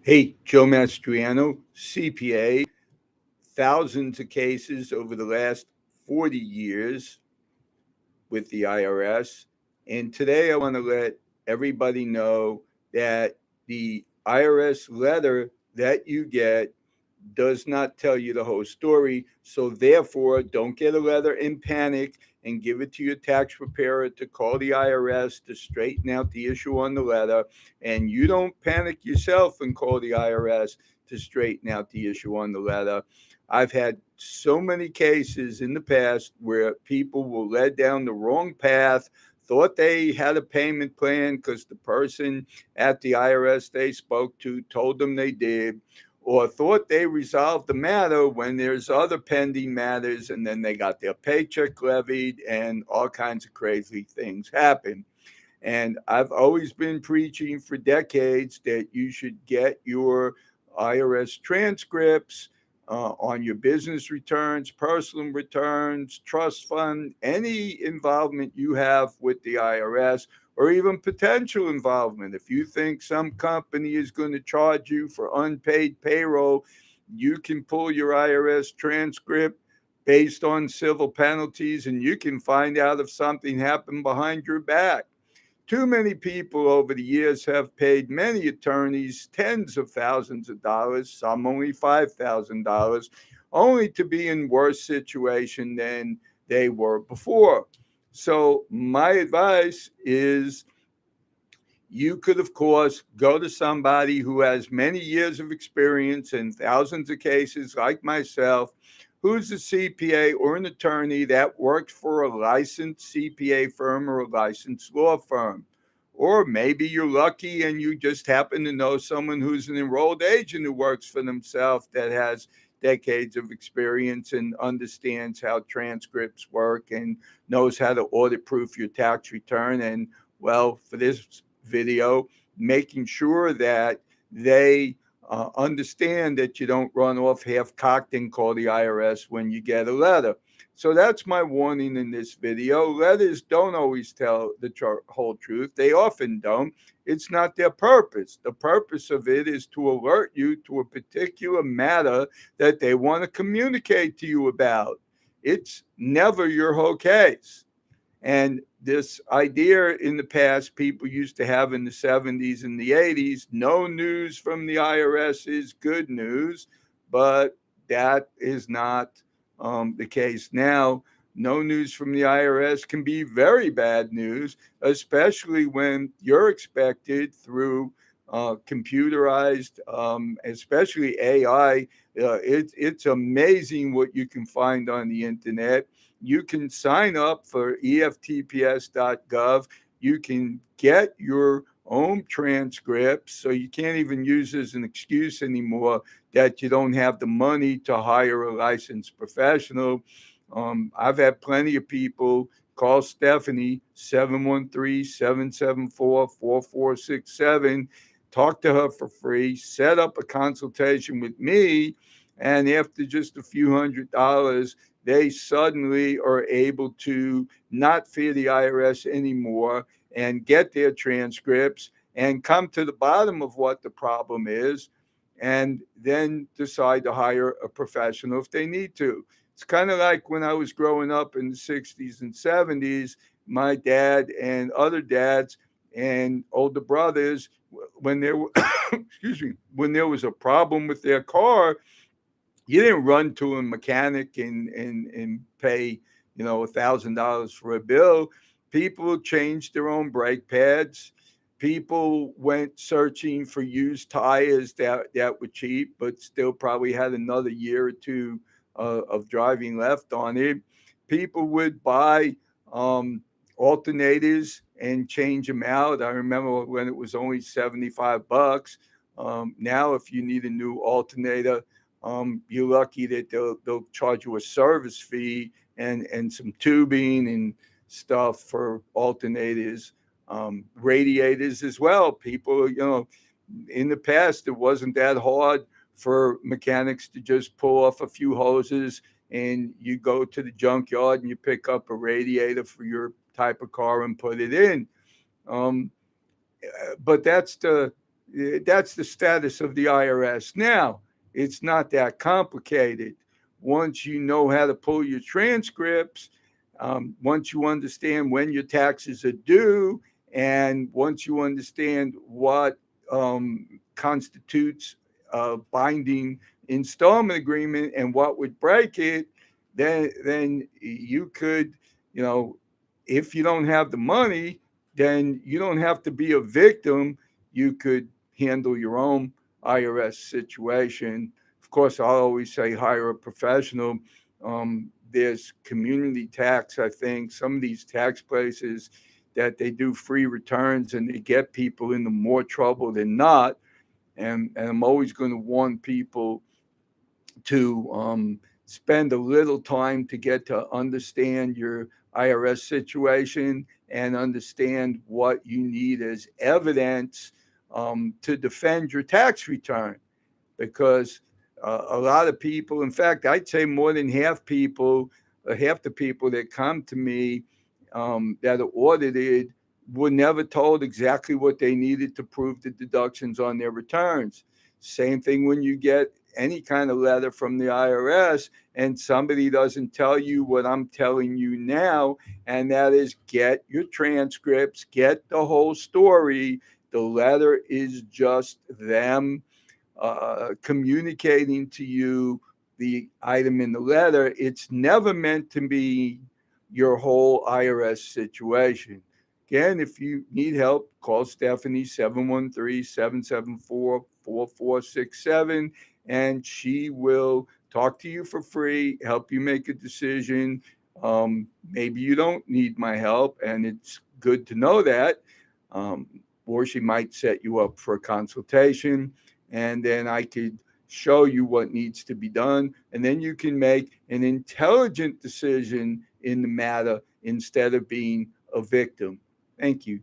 Hey, Joe Mastriano, CPA, thousands of cases over the last 40 years with the IRS. And today I want to let everybody know that the IRS letter that you get does not tell you the whole story. So, therefore, don't get a letter in panic and give it to your tax preparer to call the IRS to straighten out the issue on the letter. And you don't panic yourself and call the IRS to straighten out the issue on the letter. I've had so many cases in the past where people were led down the wrong path, thought they had a payment plan because the person at the IRS they spoke to told them they did, or thought they resolved the matter when there's other pending matters, and then they got their paycheck levied and all kinds of crazy things happen. And I've always been preaching for decades that you should get your IRS transcripts on your business returns, personal returns, trust fund, any involvement you have with the IRS, or even potential involvement. If you think some company is going to charge you for unpaid payroll, you can pull your IRS transcript based on civil penalties and you can find out if something happened behind your back. Too many people over the years have paid many attorneys tens of thousands of dollars, some only $5,000, only to be in worse situation than they were before. So my advice is you could, of course, go to somebody who has many years of experience in thousands of cases, like myself, who's a CPA or an attorney that works for a licensed CPA firm or a licensed law firm. Or maybe you're lucky and you just happen to know someone who's an enrolled agent who works for themselves that has decades of experience and understands how transcripts work and knows how to audit proof your tax return. And well, for this video, making sure that they understand that you don't run off half cocked and call the IRS when you get a letter. So that's my warning in this video. Letters don't always tell the whole truth. They often don't. It's not their purpose. The purpose of it is to alert you to a particular matter that they want to communicate to you about. It's never your whole case. And this idea in the past, people used to have in the 70s and the 80s, no news from the IRS is good news, but that is not the case now. No news from the IRS can be very bad news, especially when you're expected through computerized, especially AI. It's amazing what you can find on the internet. You can sign up for EFTPS.gov. You can get your own transcripts, so you can't even use as an excuse anymore that you don't have the money to hire a licensed professional. I've had plenty of people call Stephanie 713-774-4467, talk to her for free, set up a consultation with me, and after just a few $100s, they suddenly are able to not fear the IRS anymore and get their transcripts and come to the bottom of what the problem is and then decide to hire a professional if they need to. It's kind of like when I was growing up in the 60s and 70s, my dad and other dads and older brothers, when there excuse me, when there was a problem with their car, you didn't run to a mechanic and pay, $1,000 for a bill. People changed their own brake pads. People went searching for used tires that were cheap, but still probably had another year or two of driving left on it. People would buy alternators and change them out. I remember when it was only $75. Now, if you need a new alternator, you're lucky that they'll charge you a service fee and some tubing and stuff for alternators, radiators as well. People, in the past, it wasn't that hard for mechanics to just pull off a few hoses and you go to the junkyard and you pick up a radiator for your type of car and put it in. Um, but that's the That's the status of the IRS. Now, it's not that complicated. Once you know how to pull your transcripts, once you understand when your taxes are due, and once you understand what constitutes a binding installment agreement and what would break it, then you could, you know, if you don't have the money, then you don't have to be a victim. You could handle your own IRS situation. Of course, I'll always say hire a professional. There's community tax, I think, some of these tax places that they do free returns and they get people into more trouble than not. And I'm always going to warn people to spend a little time to get to understand your IRS situation and understand what you need as evidence to defend your tax return. Because a lot of people, in fact, I'd say more than half the people that come to me that are audited were never told exactly what they needed to prove the deductions on their returns. Same thing when you get any kind of letter from the IRS and somebody doesn't tell you what I'm telling you now, and that is get your transcripts, get the whole story. The letter is just them communicating to you the item in the letter. It's never meant to be your whole IRS situation. Again, if you need help, call Stephanie 713-774-4467, and she will talk to you for free, help you make a decision. Maybe you don't need my help, and it's good to know that. Or she might set you up for a consultation, and then I could show you what needs to be done, and then you can make an intelligent decision in the matter instead of being a victim. Thank you.